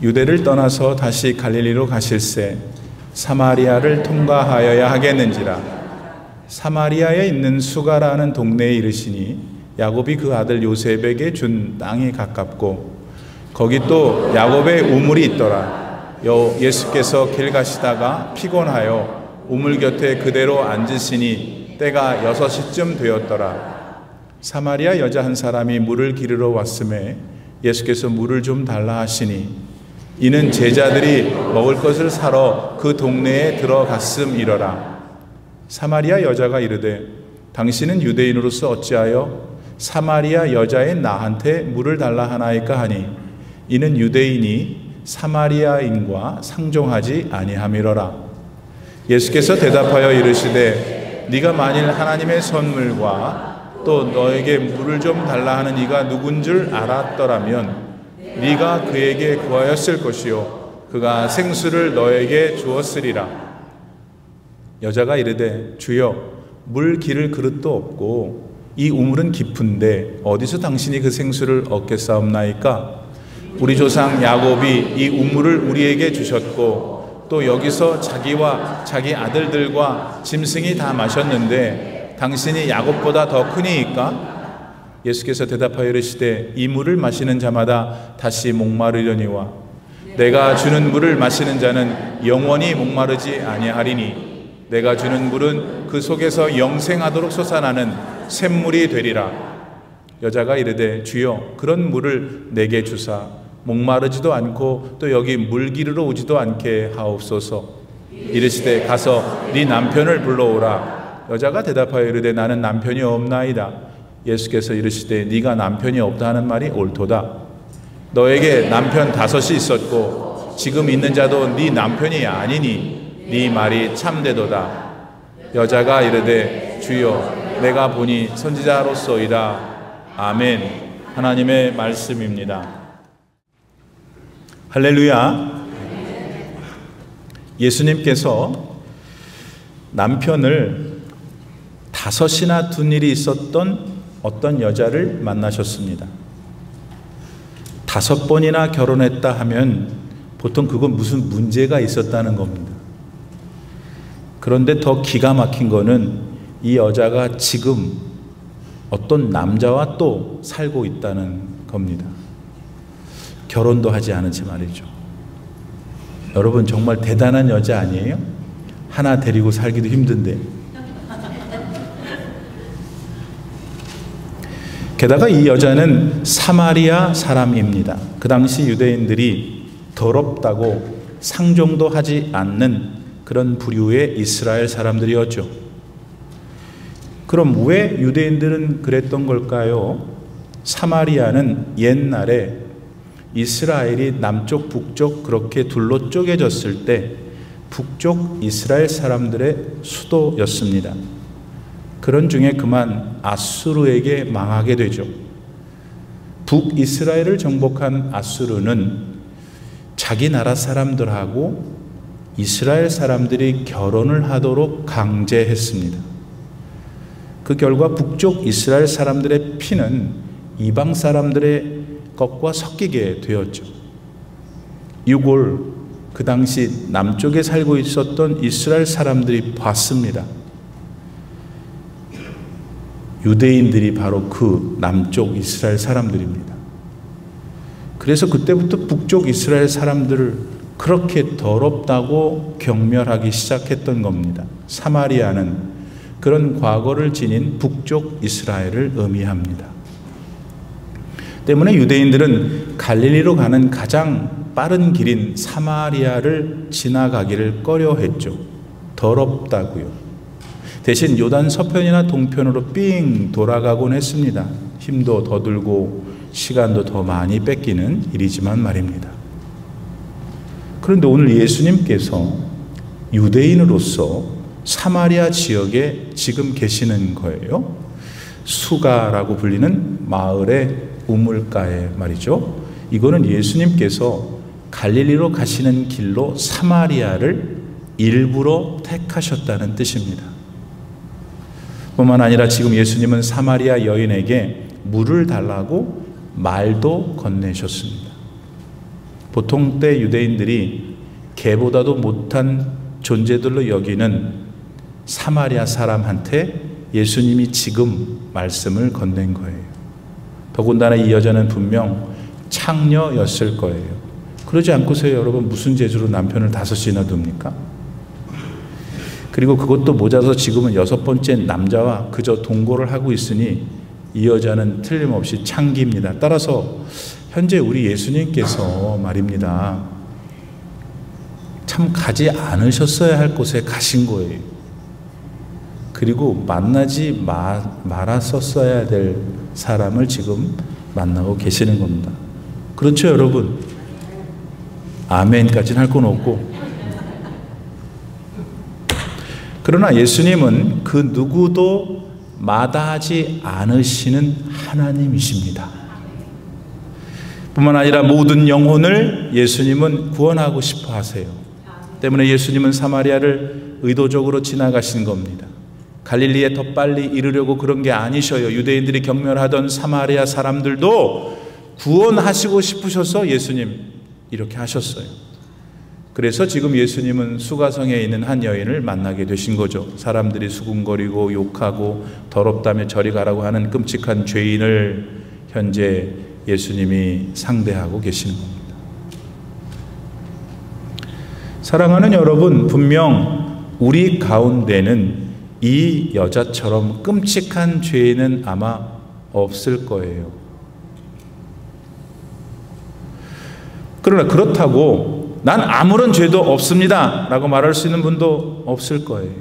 유대를 떠나서 다시 갈릴리로 가실새 사마리아를 통과하여야 하겠는지라. 사마리아에 있는 수가라는 동네에 이르시니 야곱이 그 아들 요셉에게 준 땅이 가깝고 거기 또 야곱의 우물이 있더라. 예수께서 길 가시다가 피곤하여 우물 곁에 그대로 앉으시니 때가 6시쯤 되었더라. 사마리아 여자 한 사람이 물을 기르러 왔음에 예수께서 물을 좀 달라 하시니 이는 제자들이 먹을 것을 사러 그 동네에 들어갔음이러라. 사마리아 여자가 이르되 당신은 유대인으로서 어찌하여 사마리아 여자인 나한테 물을 달라 하나이까 하니 이는 유대인이 사마리아인과 상종하지 아니함이러라. 예수께서 대답하여 이르시되 네가 만일 하나님의 선물과 또 너에게 물을 좀 달라 하는 이가 누군 줄 알았더라면 네가 그에게 구하였을 것이요 그가 생수를 너에게 주었으리라. 여자가 이르되 주여 물 기를 그릇도 없고 이 우물은 깊은데 어디서 당신이 그 생수를 얻겠사옵나이까? 우리 조상 야곱이 이 우물을 우리에게 주셨고 또 여기서 자기와 자기 아들들과 짐승이 다 마셨는데 당신이 야곱보다 더 크니이까? 예수께서 대답하여 이르시되 이 물을 마시는 자마다 다시 목마르려니와 내가 주는 물을 마시는 자는 영원히 목마르지 아니하리니 내가 주는 물은 그 속에서 영생하도록 솟아나는 샘물이 되리라. 여자가 이르되 주여 그런 물을 내게 주사 목마르지도 않고 또 여기 물 기르러 오지도 않게 하옵소서. 이르시되 가서 네 남편을 불러오라. 여자가 대답하여 이르되 나는 남편이 없나이다. 예수께서 이르시되 네가 남편이 없다 하는 말이 옳도다. 너에게 남편 5이 있었고 지금 있는 자도 네 남편이 아니니 네 말이 참되도다. 여자가 이르되 주여 내가 보니 선지자로소이다. 아멘. 하나님의 말씀입니다. 할렐루야. 예수님께서 남편을 5이나 둔 일이 있었던 어떤 여자를 만나셨습니다. 5번이나 결혼했다 하면 보통 그건 무슨 문제가 있었다는 겁니다. 그런데 더 기가 막힌 거는 이 여자가 지금 어떤 남자와 또 살고 있다는 겁니다. 결혼도 하지 않은 채 말이죠. 여러분 정말 대단한 여자 아니에요? 하나 데리고 살기도 힘든데. 게다가 이 여자는 사마리아 사람입니다. 그 당시 유대인들이 더럽다고 상종도 하지 않는 그런 부류의 이스라엘 사람들이었죠. 그럼 왜 유대인들은 그랬던 걸까요? 사마리아는 옛날에 이스라엘이 남쪽 북쪽 그렇게 둘로 쪼개졌을 때 북쪽 이스라엘 사람들의 수도였습니다. 그런 중에 그만 아수르에게 망하게 되죠. 북이스라엘을 정복한 아수르는 자기 나라 사람들하고 이스라엘 사람들이 결혼을 하도록 강제했습니다. 그 결과 북쪽 이스라엘 사람들의 피는 이방 사람들의 것과 섞이게 되었죠. 이걸 그 당시 남쪽에 살고 있었던 이스라엘 사람들이 봤습니다. 유대인들이 바로 그 남쪽 이스라엘 사람들입니다. 그래서 그때부터 북쪽 이스라엘 사람들을 그렇게 더럽다고 경멸하기 시작했던 겁니다. 사마리아는 그런 과거를 지닌 북쪽 이스라엘을 의미합니다. 때문에 유대인들은 갈릴리로 가는 가장 빠른 길인 사마리아를 지나가기를 꺼려했죠. 더럽다고요. 대신 요단 서편이나 동편으로 삥 돌아가곤 했습니다. 힘도 더 들고 시간도 더 많이 뺏기는 일이지만 말입니다. 그런데 오늘 예수님께서 유대인으로서 사마리아 지역에 지금 계시는 거예요. 수가라고 불리는 마을의 우물가에 말이죠. 이거는 예수님께서 갈릴리로 가시는 길로 사마리아를 일부러 택하셨다는 뜻입니다. 뿐만 아니라 지금 예수님은 사마리아 여인에게 물을 달라고 말도 건네셨습니다. 보통 때 유대인들이 개보다도 못한 존재들로 여기는 사마리아 사람한테 예수님이 지금 말씀을 건넨 거예요. 더군다나 이 여자는 분명 창녀였을 거예요. 그러지 않고서 여러분 무슨 재주로 남편을 5이나 둡니까? 그리고 그것도 모자라서 지금은 6번째 남자와 그저 동거를 하고 있으니 이 여자는 틀림없이 창기입니다. 따라서 현재 우리 예수님께서 말입니다. 참 가지 않으셨어야 할 곳에 가신 거예요. 그리고 만나지 말았었어야 될 사람을 지금 만나고 계시는 겁니다. 그렇죠, 여러분? 아멘까지는 할 건 없고. 그러나 예수님은 그 누구도 마다하지 않으시는 하나님이십니다. 뿐만 아니라 모든 영혼을 예수님은 구원하고 싶어 하세요. 때문에 예수님은 사마리아를 의도적으로 지나가신 겁니다. 갈릴리에 더 빨리 이르려고 그런 게 아니셔요. 유대인들이 경멸하던 사마리아 사람들도 구원하시고 싶으셔서 예수님 이렇게 하셨어요. 그래서 지금 예수님은 수가성에 있는 한 여인을 만나게 되신 거죠. 사람들이 수군거리고 욕하고 더럽다며 저리 가라고 하는 끔찍한 죄인을 현재 예수님이 상대하고 계시는 겁니다. 사랑하는 여러분, 분명 우리 가운데는 이 여자처럼 끔찍한 죄인은 아마 없을 거예요. 그러나 그렇다고 난 아무런 죄도 없습니다 라고 말할 수 있는 분도 없을 거예요.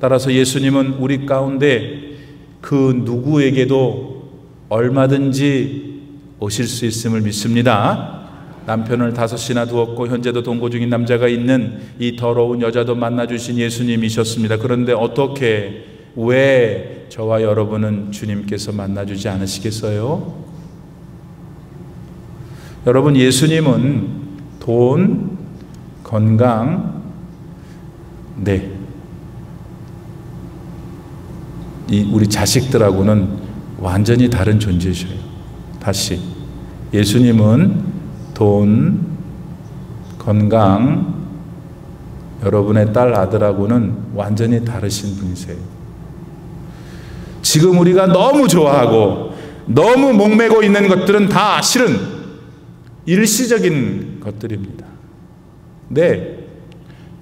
따라서 예수님은 우리 가운데 그 누구에게도 얼마든지 오실 수 있음을 믿습니다. 남편을 5이나 두었고 현재도 동거 중인 남자가 있는 이 더러운 여자도 만나주신 예수님이셨습니다. 그런데 어떻게, 왜 저와 여러분은 주님께서 만나주지 않으시겠어요? 여러분, 예수님은 돈, 건강, 우리 자식들하고는 완전히 다른 존재셔요. 다시, 예수님은 돈, 건강, 여러분의 딸, 아들하고는 완전히 다르신 분이세요. 지금 우리가 너무 좋아하고 너무 목매고 있는 것들은 다 실은 일시적인 것들입니다. 네,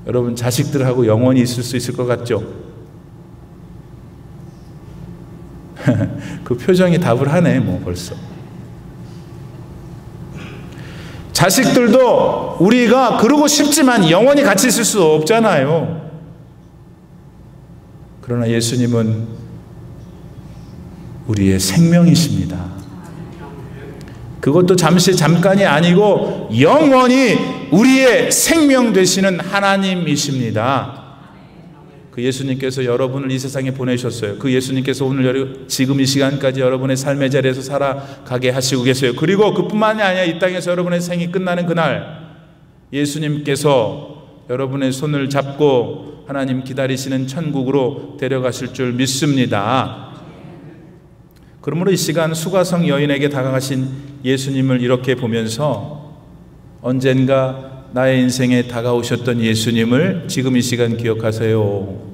여러분 자식들하고 영원히 있을 수 있을 것 같죠? 그 표정이 답을 하네, 뭐 벌써. 자식들도 우리가 그러고 싶지만 영원히 같이 있을 수 없잖아요. 그러나 예수님은 우리의 생명이십니다. 그것도 잠깐이 아니고 영원히 우리의 생명 되시는 하나님이십니다. 그 예수님께서 여러분을 이 세상에 보내셨어요. 그 예수님께서 오늘 지금 이 시간까지 여러분의 삶의 자리에서 살아가게 하시고 계세요. 그리고 그뿐만이 아니라 이 땅에서 여러분의 생이 끝나는 그날 예수님께서 여러분의 손을 잡고 하나님 기다리시는 천국으로 데려가실 줄 믿습니다. 그러므로 이 시간 수가성 여인에게 다가가신 예수님을 이렇게 보면서 언젠가 나의 인생에 다가오셨던 예수님을 지금 이 시간 기억하세요.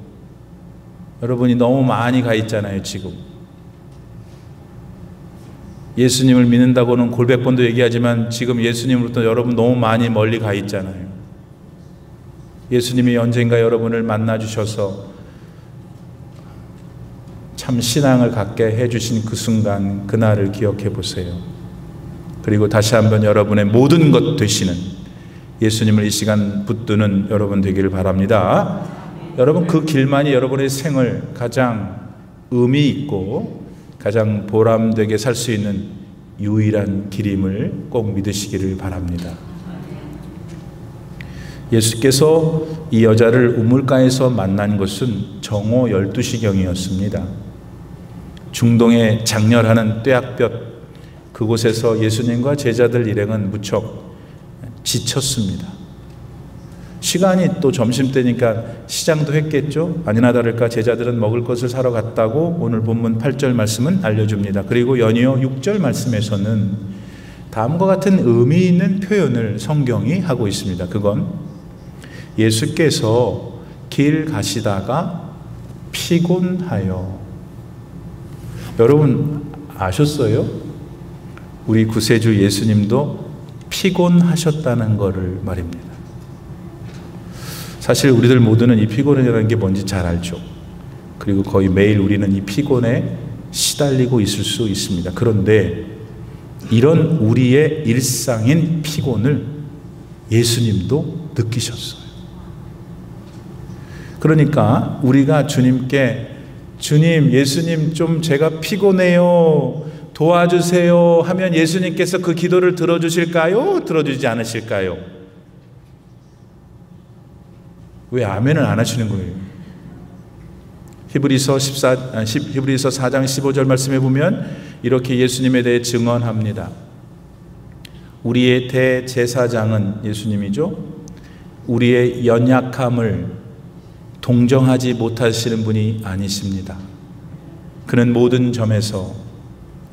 여러분이 너무 많이 가 있잖아요. 지금 예수님을 믿는다고는 골백 번도 얘기하지만 지금 예수님으로부터 여러분 너무 많이 멀리 가 있잖아요. 예수님이 언젠가 여러분을 만나 주셔서 참 신앙을 갖게 해주신 그 순간, 그날을 기억해 보세요. 그리고 다시 한번 여러분의 모든 것 되시는 예수님을 이 시간 붙드는 여러분 되기를 바랍니다. 여러분, 그 길만이 여러분의 생을 가장 의미 있고 가장 보람되게 살 수 있는 유일한 길임을 꼭 믿으시기를 바랍니다. 예수께서 이 여자를 우물가에서 만난 것은 정오 12시경이었습니다. 중동의 장렬하는 뙤약볕 그곳에서 예수님과 제자들 일행은 무척 지쳤습니다. 시간이 또 점심때니까 시장도 했겠죠. 아니나 다를까 제자들은 먹을 것을 사러 갔다고 오늘 본문 8절 말씀은 알려줍니다. 그리고 연이어 6절 말씀에서는 다음과 같은 의미 있는 표현을 성경이 하고 있습니다. 그건 예수께서 길 가시다가 피곤하여. 여러분 아셨어요? 우리 구세주 예수님도 피곤하셨다는 것을 말입니다. 사실 우리들 모두는 이 피곤이라는 게 뭔지 잘 알죠. 그리고 거의 매일 우리는 이 피곤에 시달리고 있을 수 있습니다. 그런데 이런 우리의 일상인 피곤을 예수님도 느끼셨어요. 그러니까 우리가 주님께 주님, 예수님 좀 제가 피곤해요, 도와주세요 하면 예수님께서 그 기도를 들어주실까요? 들어주지 않으실까요? 왜 아멘을 안 하시는 거예요? 히브리서 4장 15절 말씀에 보면 이렇게 예수님에 대해 증언합니다. 우리의 대제사장은 예수님이죠. 우리의 연약함을 동정하지 못하시는 분이 아니십니다. 그는 모든 점에서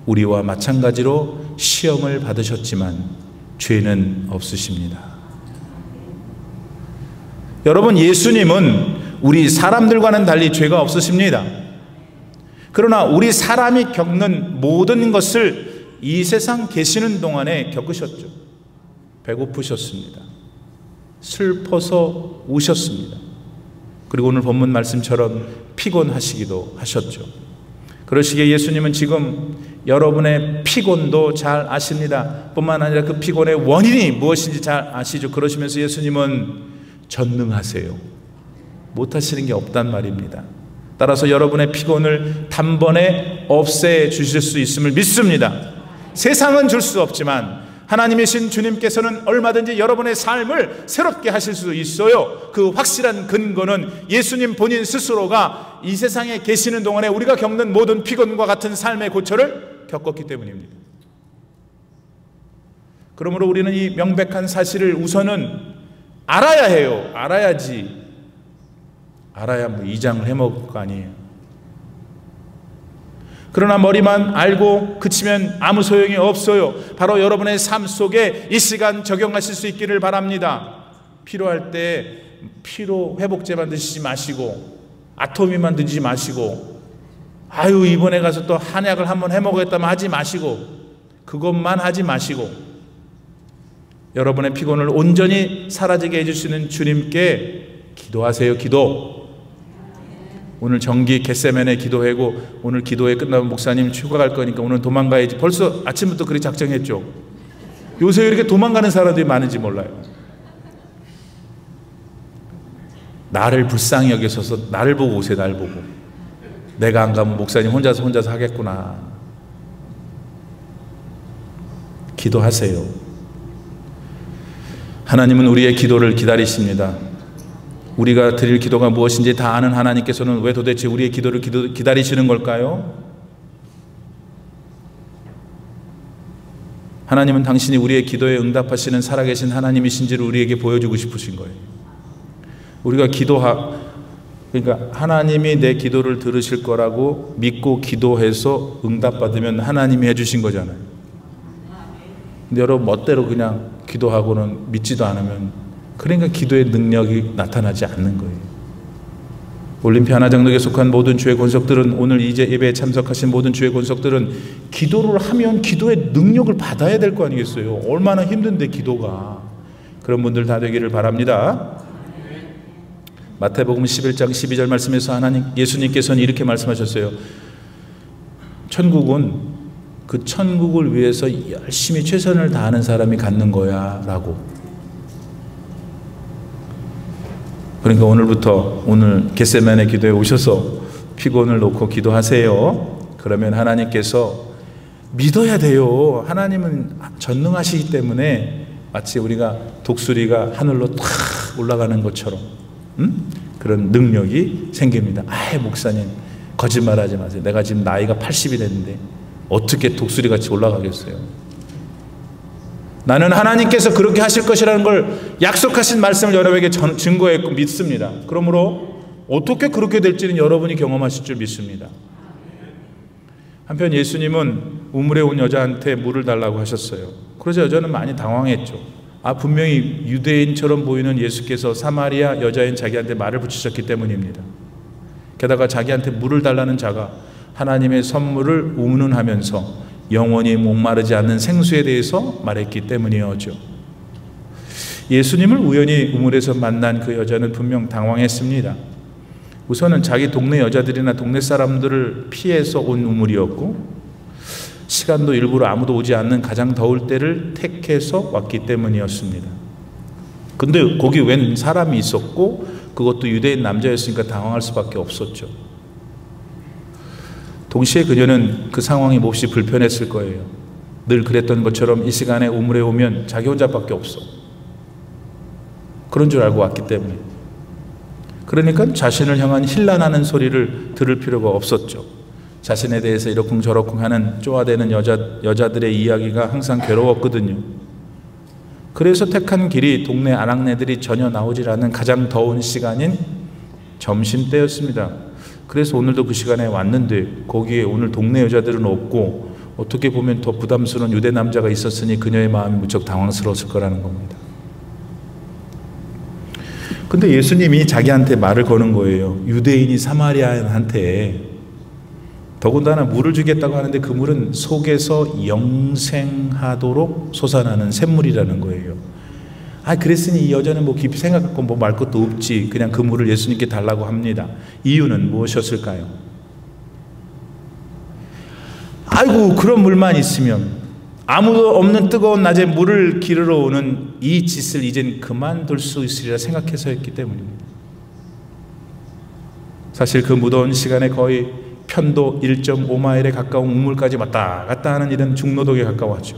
우리와 마찬가지로 시험을 받으셨지만 죄는 없으십니다. 여러분, 예수님은 우리 사람들과는 달리 죄가 없으십니다. 그러나 우리 사람이 겪는 모든 것을 이 세상 계시는 동안에 겪으셨죠. 배고프셨습니다. 슬퍼서 우셨습니다. 그리고 오늘 본문 말씀처럼 피곤하시기도 하셨죠. 그러시기에 예수님은 지금 여러분의 피곤도 잘 아십니다. 뿐만 아니라 그 피곤의 원인이 무엇인지 잘 아시죠. 그러시면서 예수님은 전능하세요. 못하시는 게 없단 말입니다. 따라서 여러분의 피곤을 단번에 없애 주실 수 있음을 믿습니다. 세상은 줄 수 없지만 하나님이신 주님께서는 얼마든지 여러분의 삶을 새롭게 하실 수 있어요. 그 확실한 근거는 예수님 본인 스스로가 이 세상에 계시는 동안에 우리가 겪는 모든 피곤과 같은 삶의 고초를 겪었기 때문입니다. 그러므로 우리는 이 명백한 사실을 우선은 알아야 해요. 알아야지. 알아야 뭐 이장을 해먹을 거 아니에요. 그러나 머리만 알고 그치면 아무 소용이 없어요. 바로 여러분의 삶 속에 이 시간 적용하실 수 있기를 바랍니다. 필요할 때 피로 회복제만 드시지 마시고 아토미만 드시지 마시고 아유 이번에 가서 또 한약을 한번 해먹겠다면 하지 마시고 그것만 하지 마시고 여러분의 피곤을 온전히 사라지게 해주시는 주님께 기도하세요. 기도. 오늘 정기 겟세마네 기도하고 오늘 기도회 끝나면 목사님 휴가 갈 거니까 오늘 도망가야지. 벌써 아침부터 그렇게 작정했죠. 요새 왜 이렇게 도망가는 사람들이 많은지 몰라요. 나를 불쌍히 여기셔서 나를 보고 오세요. 나를 보고. 내가 안 가면 목사님 혼자서 하겠구나. 기도하세요. 하나님은 우리의 기도를 기다리십니다. 우리가 드릴 기도가 무엇인지 다 아는 하나님께서는 왜 도대체 우리의 기도를 기다리시는 걸까요? 하나님은 당신이 우리의 기도에 응답하시는 살아계신 하나님이신지를 우리에게 보여주고 싶으신 거예요. 우리가 그러니까 하나님이 내 기도를 들으실 거라고 믿고 기도해서 응답받으면 하나님이 해주신 거잖아요. 근데 여러분 멋대로 그냥 기도하고는 믿지도 않으면 그러니까 기도의 능력이 나타나지 않는 거예요. 올림피 하나장로에 속한 모든 주의 권속들은 오늘 이제 예배에 참석하신 모든 주의 권속들은 기도를 하면 기도의 능력을 받아야 될 거 아니겠어요. 얼마나 힘든데 기도가. 그런 분들 다 되기를 바랍니다. 마태복음 11장 12절 말씀에서 예수님께서는 이렇게 말씀하셨어요. 천국은 그 천국을 위해서 열심히 최선을 다하는 사람이 갖는 거야 라고. 그러니까 오늘 겟세마네 기도에 오셔서 피곤을 놓고 기도하세요. 그러면 하나님께서 믿어야 돼요. 하나님은 전능하시기 때문에 마치 우리가 독수리가 하늘로 탁 올라가는 것처럼 그런 능력이 생깁니다. 아이 목사님 거짓말하지 마세요. 내가 지금 나이가 80이 됐는데 어떻게 독수리같이 올라가겠어요. 나는 하나님께서 그렇게 하실 것이라는 걸 약속하신 말씀을 여러분에게 증거했고 믿습니다. 그러므로 어떻게 그렇게 될지는 여러분이 경험하실 줄 믿습니다. 한편 예수님은 우물에 온 여자한테 물을 달라고 하셨어요. 그래서 여자는 많이 당황했죠. 분명히 유대인처럼 보이는 예수께서 사마리아 여자인 자기한테 말을 붙이셨기 때문입니다. 게다가 자기한테 물을 달라는 자가 하나님의 선물을 운운하면서 영원히 목마르지 않는 생수에 대해서 말했기 때문이었죠. 예수님을 우연히 우물에서 만난 그 여자는 분명 당황했습니다. 우선은 자기 동네 여자들이나 동네 사람들을 피해서 온 우물이었고, 시간도 일부러 아무도 오지 않는 가장 더울 때를 택해서 왔기 때문이었습니다. 근데 거기 웬 사람이 있었고, 그것도 유대인 남자였으니까 당황할 수밖에 없었죠. 동시에 그녀는 그 상황이 몹시 불편했을 거예요. 늘 그랬던 것처럼 이 시간에 우물에 오면 자기 혼자밖에 없어. 그런 줄 알고 왔기 때문에. 그러니까 자신을 향한 힐난하는 소리를 들을 필요가 없었죠. 자신에 대해서 이러쿵저러쿵 하는 쪼아대는 여자들의 이야기가 항상 괴로웠거든요. 그래서 택한 길이 동네 아낙네들이 전혀 나오질 않는 가장 더운 시간인 점심때였습니다. 그래서 오늘도 그 시간에 왔는데 거기에 오늘 동네 여자들은 없고, 어떻게 보면 더 부담스러운 유대 남자가 있었으니 그녀의 마음이 무척 당황스러웠을 거라는 겁니다. 근데 예수님이 자기한테 말을 거는 거예요. 유대인이 사마리아인한테 더군다나 물을 주겠다고 하는데 그 물은 속에서 영생하도록 솟아나는 샘물이라는 거예요. 그랬으니 이 여자는 뭐 깊이 생각하고 뭐 말 것도 없지, 그냥 그 물을 예수님께 달라고 합니다. 이유는 무엇이었을까요? 아이고, 그런 물만 있으면, 아무도 없는 뜨거운 낮에 물을 기르러 오는 이 짓을 이젠 그만둘 수 있으리라 생각해서였기 때문입니다. 사실 그 무더운 시간에 거의 편도 1.5마일에 가까운 우물까지 왔다 갔다 하는 일은 중노동에 가까웠죠.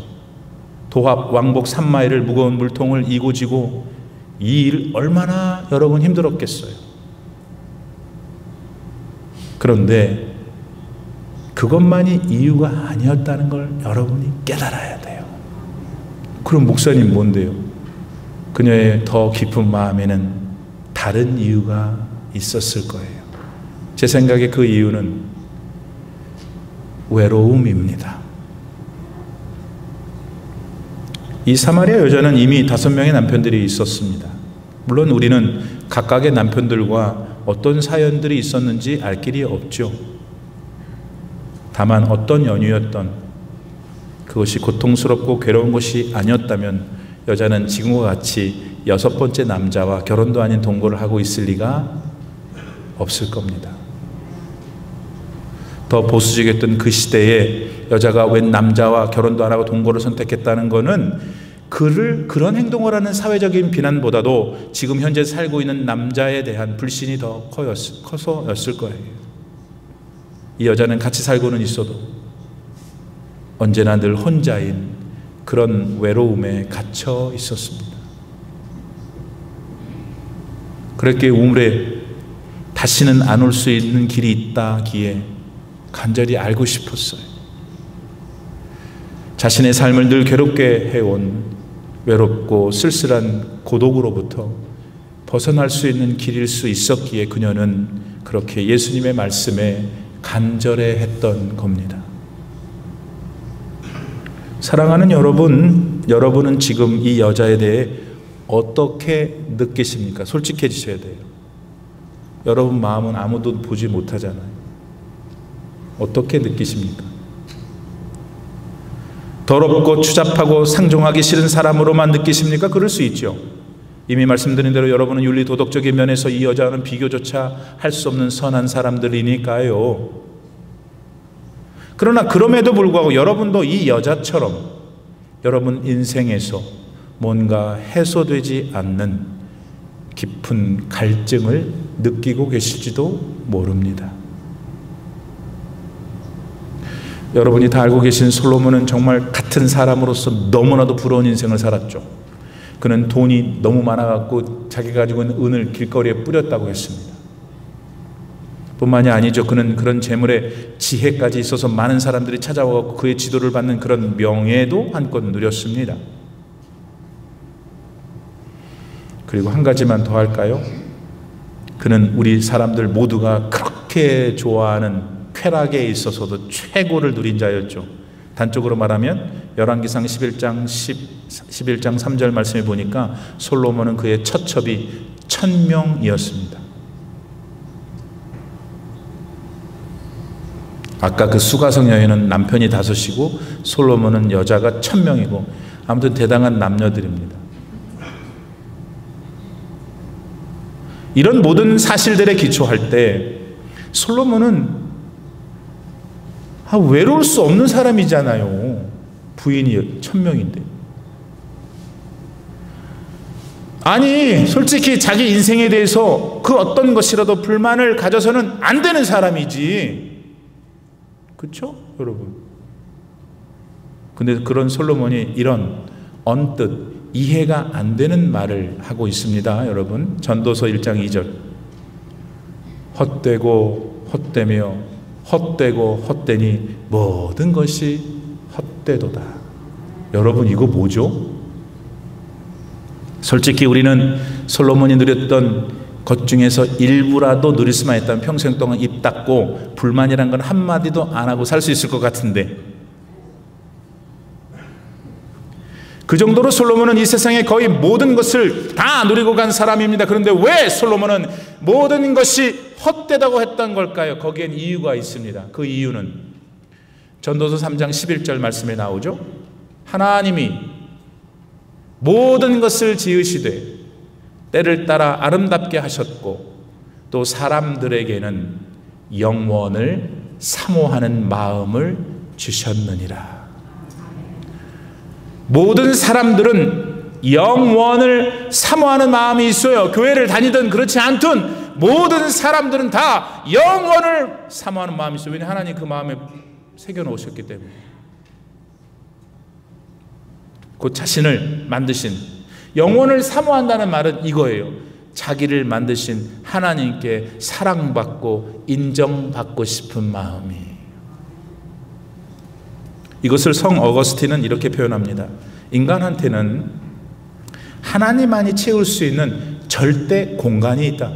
도합 왕복 3마일을 무거운 물통을 이고 지고, 이 일 얼마나 여러분 힘들었겠어요. 그런데 그것만이 이유가 아니었다는 걸 여러분이 깨달아야 돼요. 그럼 목사님 뭔데요? 그녀의 더 깊은 마음에는 다른 이유가 있었을 거예요. 제 생각에 그 이유는 외로움입니다. 이 사마리아 여자는 이미 5명의 남편들이 있었습니다. 물론 우리는 각각의 남편들과 어떤 사연들이 있었는지 알 길이 없죠. 다만 어떤 연유였던, 그것이 고통스럽고 괴로운 것이 아니었다면 여자는 지금과 같이 6번째 남자와 결혼도 아닌 동거를 하고 있을 리가 없을 겁니다. 더 보수적이었던 그 시대에 여자가 웬 남자와 결혼도 안 하고 동거를 선택했다는 것은 그를 그런 행동을 하는 사회적인 비난보다도 지금 현재 살고 있는 남자에 대한 불신이 더 커서였을 거예요. 이 여자는 같이 살고는 있어도 언제나 늘 혼자인 그런 외로움에 갇혀 있었습니다. 그렇게 우물에 다시는 안 올 수 있는 길이 있다기에 간절히 알고 싶었어요. 자신의 삶을 늘 괴롭게 해온 외롭고 쓸쓸한 고독으로부터 벗어날 수 있는 길일 수 있었기에 그녀는 그렇게 예수님의 말씀에 간절해 했던 겁니다. 사랑하는 여러분, 여러분은 지금 이 여자에 대해 어떻게 느끼십니까? 솔직해지셔야 돼요. 여러분 마음은 아무도 보지 못하잖아요. 어떻게 느끼십니까? 더럽고 추잡하고 상종하기 싫은 사람으로만 느끼십니까? 그럴 수 있죠. 이미 말씀드린 대로 여러분은 윤리 도덕적인 면에서 이 여자는 비교조차 할 수 없는 선한 사람들이니까요. 그러나 그럼에도 불구하고 여러분도 이 여자처럼 여러분 인생에서 뭔가 해소되지 않는 깊은 갈증을 느끼고 계실지도 모릅니다. 여러분이 다 알고 계신 솔로몬은 정말 같은 사람으로서 너무나도 부러운 인생을 살았죠. 그는 돈이 너무 많아갖고 자기가 가지고 있는 은을 길거리에 뿌렸다고 했습니다. 뿐만이 아니죠. 그는 그런 재물에 지혜까지 있어서 많은 사람들이 찾아와서 그의 지도를 받는 그런 명예도 한껏 누렸습니다. 그리고 한 가지만 더 할까요? 그는 우리 사람들 모두가 그렇게 좋아하는 쾌락에 있어서도 최고를 누린 자였죠. 단적으로 말하면 열왕기상 11장 3절 말씀에 보니까 솔로몬은 그의 처첩이 1000명이었습니다. 아까 그 수가성 여인은 남편이 5이고 솔로몬은 여자가 1000명이고 아무튼 대단한 남녀들입니다. 이런 모든 사실들에 기초할 때 솔로몬은 외로울 수 없는 사람이잖아요. 부인이 1000명인데. 아니 솔직히 자기 인생에 대해서 그 어떤 것이라도 불만을 가져서는 안 되는 사람이지. 그렇죠 여러분? 근데 그런 솔로몬이 이런 언뜻 이해가 안 되는 말을 하고 있습니다. 여러분, 전도서 1장 2절 헛되고 헛되며 헛되고 헛되니 모든 것이 헛되도다. 여러분 이거 뭐죠? 솔직히 우리는 솔로몬이 누렸던 것 중에서 일부라도 누릴 수만 있다면 평생 동안 입 닫고 불만이란 건 한마디도 안 하고 살 수 있을 것 같은데, 그 정도로 솔로몬은 이 세상의 거의 모든 것을 다 누리고 간 사람입니다. 그런데 왜 솔로몬은 모든 것이 헛되다고 했던 걸까요? 거기엔 이유가 있습니다. 그 이유는 전도서 3장 11절 말씀에 나오죠. 하나님이 모든 것을 지으시되 때를 따라 아름답게 하셨고 또 사람들에게는 영원을 사모하는 마음을 주셨느니라. 모든 사람들은 영원을 사모하는 마음이 있어요. 교회를 다니든 그렇지 않든 모든 사람들은 다 영원을 사모하는 마음이 있어요. 왜냐하면 하나님 그 마음에 새겨놓으셨기 때문에. 곧 자신을 만드신, 영원을 사모한다는 말은 이거예요. 자기를 만드신 하나님께 사랑받고 인정받고 싶은 마음이. 이것을 성 어거스틴은 이렇게 표현합니다. 인간한테는 하나님만이 채울 수 있는 절대 공간이 있다.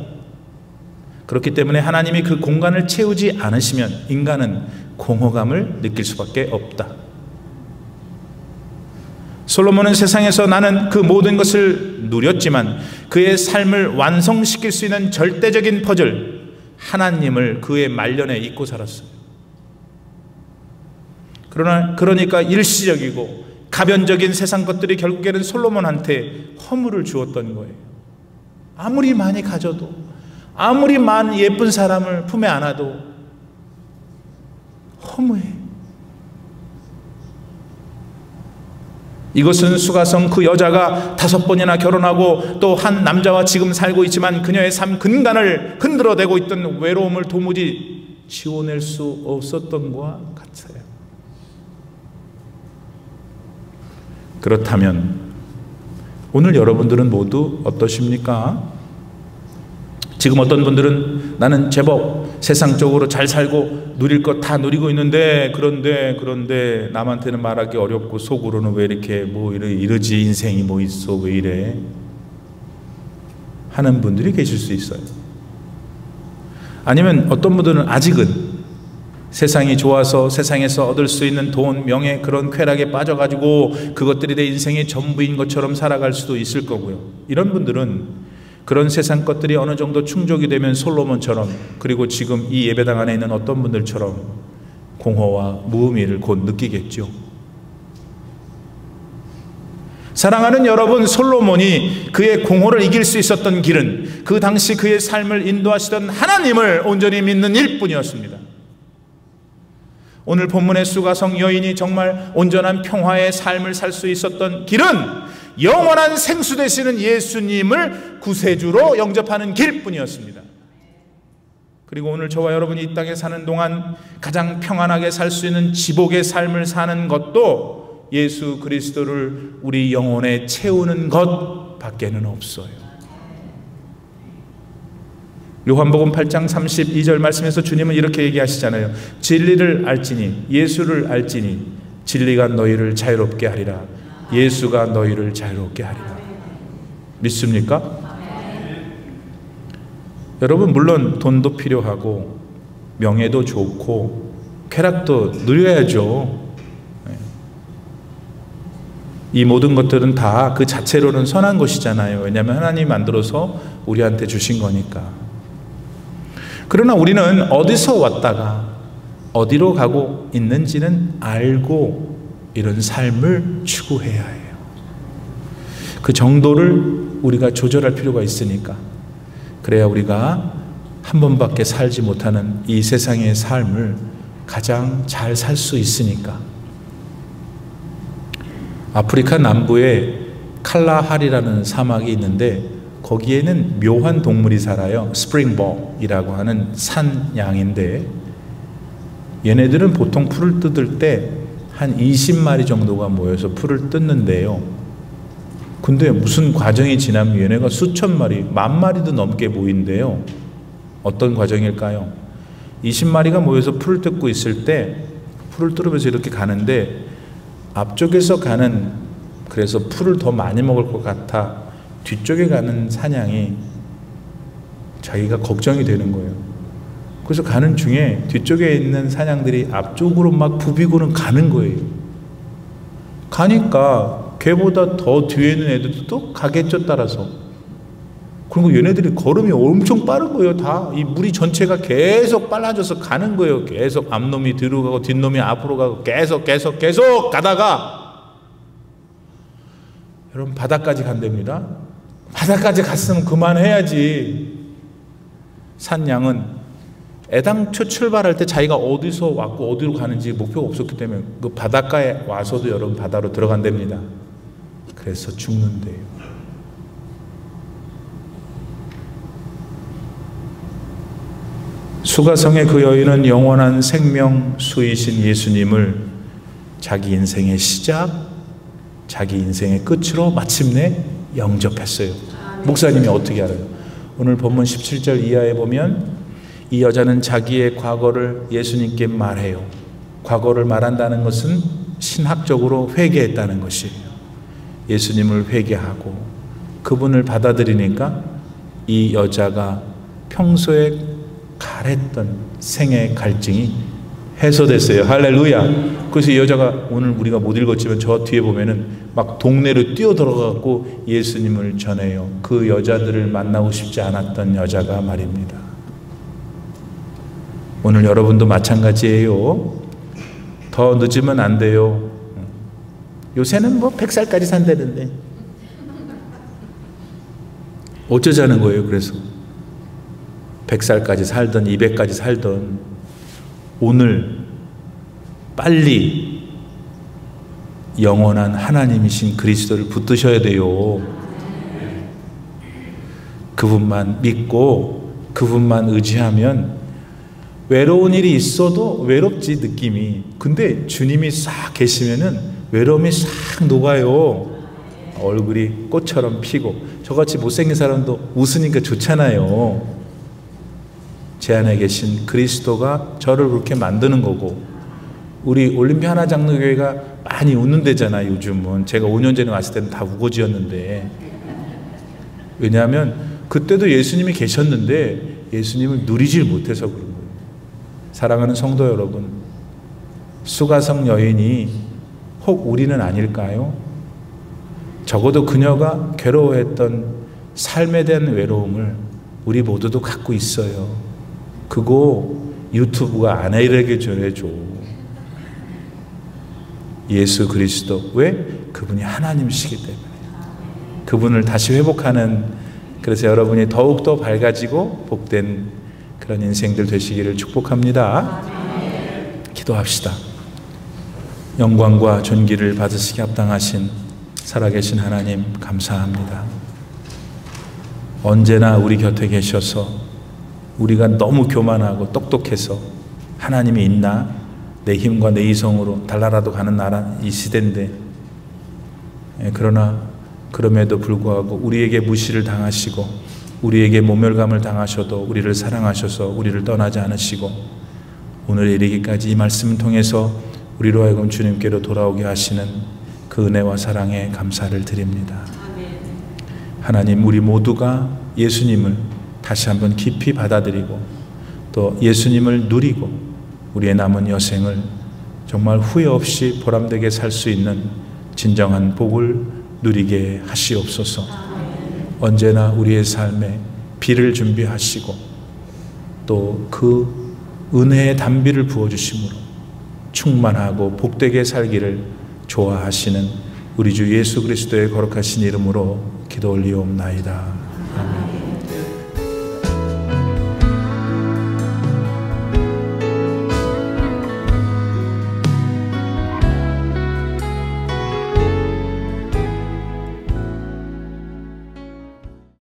그렇기 때문에 하나님이 그 공간을 채우지 않으시면 인간은 공허감을 느낄 수밖에 없다. 솔로몬은 세상에서 나는 그 모든 것을 누렸지만 그의 삶을 완성시킬 수 있는 절대적인 퍼즐, 하나님을 그의 말년에 잊고 살았어요. 그러니까 일시적이고 가변적인 세상 것들이 결국에는 솔로몬한테 허물을 주었던 거예요. 아무리 많이 가져도, 아무리 많은 예쁜 사람을 품에 안아도 허무해. 이것은 수가성 그 여자가 5번이나 결혼하고 또 한 남자와 지금 살고 있지만 그녀의 삶 근간을 흔들어대고 있던 외로움을 도무지 지워낼 수 없었던 것과 같아요. 그렇다면 오늘 여러분들은 모두 어떠십니까? 지금 어떤 분들은 나는 제법 세상적으로 잘 살고 누릴 것 다 누리고 있는데 그런데 남한테는 말하기 어렵고 속으로는 왜 이렇게 이러지, 인생이 뭐 있어, 왜 이래 하는 분들이 계실 수 있어요. 아니면 어떤 분들은 아직은 세상이 좋아서 세상에서 얻을 수 있는 돈, 명예, 그런 쾌락에 빠져가지고 그것들이 내 인생의 전부인 것처럼 살아갈 수도 있을 거고요. 이런 분들은 그런 세상 것들이 어느 정도 충족이 되면 솔로몬처럼, 그리고 지금 이 예배당 안에 있는 어떤 분들처럼 공허와 무의미를 곧 느끼겠죠. 사랑하는 여러분, 솔로몬이 그의 공허를 이길 수 있었던 길은 그 당시 그의 삶을 인도하시던 하나님을 온전히 믿는 일뿐이었습니다. 오늘 본문의 수가성 여인이 정말 온전한 평화의 삶을 살 수 있었던 길은 영원한 생수 되시는 예수님을 구세주로 영접하는 길뿐이었습니다. 그리고 오늘 저와 여러분이 이 땅에 사는 동안 가장 평안하게 살 수 있는 지복의 삶을 사는 것도 예수 그리스도를 우리 영혼에 채우는 것 밖에는 없어요. 요한복음 8장 32절 말씀에서 주님은 이렇게 얘기하시잖아요. 진리를 알지니, 예수를 알지니 진리가 너희를 자유롭게 하리라. 예수가 너희를 자유롭게 하리라. 믿습니까? 여러분, 물론 돈도 필요하고 명예도 좋고 쾌락도 누려야죠. 이 모든 것들은 다 그 자체로는 선한 것이잖아요. 왜냐하면 하나님이 만들어서 우리한테 주신 거니까. 그러나 우리는 어디서 왔다가 어디로 가고 있는지는 알고 이런 삶을 추구해야 해요. 그 정도를 우리가 조절할 필요가 있으니까. 그래야 우리가 한 번밖에 살지 못하는 이 세상의 삶을 가장 잘 살 수 있으니까. 아프리카 남부에 칼라하리라는 사막이 있는데 거기에는 묘한 동물이 살아요. 스프링복이라고 하는 산양인데 얘네들은 보통 풀을 뜯을 때 한 20마리 정도가 모여서 풀을 뜯는데요. 근데 무슨 과정이 지나면 얘네가 수천 마리, 10,000마리도 넘게 모인대요. 어떤 과정일까요? 20마리가 모여서 풀을 뜯고 있을 때 풀을 뜯으면서 이렇게 가는데 앞쪽에서 가는, 그래서 풀을 더 많이 먹을 것 같아 뒤쪽에 가는 사냥이 자기가 걱정이 되는 거예요. 그래서 가는 중에 뒤쪽에 있는 사냥들이 앞쪽으로 막 부비고는 가는 거예요. 가니까 걔보다 더 뒤에 있는 애들도 또 가겠죠, 따라서. 그리고 얘네들이 걸음이 엄청 빠른 거예요. 다 이 무리 전체가 계속 빨라져서 가는 거예요. 계속 앞놈이 뒤로 가고 뒷놈이 앞으로 가고 계속 가다가 여러분 바다까지 간답니다. 바다까지 갔으면 그만해야지. 산양은 애당초 출발할 때 자기가 어디서 왔고 어디로 가는지 목표가 없었기 때문에 그 바닷가에 와서도 여러분 바다로 들어간답니다. 그래서 죽는데요. 수가성의 그 여인은 영원한 생명수이신 예수님을 자기 인생의 시작, 자기 인생의 끝으로 마침내 영접했어요. 목사님이 어떻게 알아요? 오늘 본문 17절 이하에 보면 이 여자는 자기의 과거를 예수님께 말해요. 과거를 말한다는 것은 신학적으로 회개했다는 것이에요. 예수님을 회개하고 그분을 받아들이니까 이 여자가 평소에 가랬던 생의 갈증이 해소됐어요. 할렐루야. 그래서 이 여자가 오늘 우리가 못 읽었지만 저 뒤에 보면은 막 동네로 뛰어들어가고 예수님을 전해요. 그 여자들을 만나고 싶지 않았던 여자가 말입니다. 오늘 여러분도 마찬가지예요. 더 늦으면 안 돼요. 요새는 뭐 100살까지 산다는데 어쩌자는 거예요. 그래서 100살까지 살던 200까지 살던 오늘 빨리 영원한 하나님이신 그리스도를 붙드셔야 돼요. 그분만 믿고 그분만 의지하면 외로운 일이 있어도 외롭지 느낌이. 근데 주님이 싹 계시면은 외로움이 싹 녹아요. 얼굴이 꽃처럼 피고. 저같이 못생긴 사람도 웃으니까 좋잖아요. 제 안에 계신 그리스도가 저를 그렇게 만드는 거고. 우리 올림픽 하나장로교회가 많이 웃는 데잖아요. 요즘은. 제가 5년 전에 왔을 때는 다 우거지였는데. 왜냐하면 그때도 예수님이 계셨는데 예수님을 누리질 못해서 그런 거예요. 사랑하는 성도 여러분, 수가성 여인이 혹 우리는 아닐까요? 적어도 그녀가 괴로워했던 삶에 대한 외로움을 우리 모두도 갖고 있어요. 그거 유튜브가 안 이르게 전해줘. 예수 그리스도. 왜? 그분이 하나님이시기 때문에. 그분을 다시 회복하는, 그래서 여러분이 더욱더 밝아지고 복된 그런 인생들 되시기를 축복합니다. 기도합시다. 영광과 존귀를 받으시기 합당하신 살아계신 하나님 감사합니다. 언제나 우리 곁에 계셔서 우리가 너무 교만하고 똑똑해서 하나님이 있나? 내 힘과 내 이성으로 달나라도 가는 나라 이 시대인데, 그러나 그럼에도 불구하고 우리에게 무시를 당하시고 우리에게 모멸감을 당하셔도 우리를 사랑하셔서 우리를 떠나지 않으시고 오늘 이르기까지 이 말씀을 통해서 우리로 하여금 주님께로 돌아오게 하시는 그 은혜와 사랑에 감사를 드립니다. 하나님, 우리 모두가 예수님을 다시 한번 깊이 받아들이고 또 예수님을 누리고 우리의 남은 여생을 정말 후회 없이 보람되게 살 수 있는 진정한 복을 누리게 하시옵소서. 언제나 우리의 삶에 비를 준비하시고 또 그 은혜의 단비를 부어주심으로 충만하고 복되게 살기를 좋아하시는 우리 주 예수 그리스도의 거룩하신 이름으로 기도 올리옵나이다.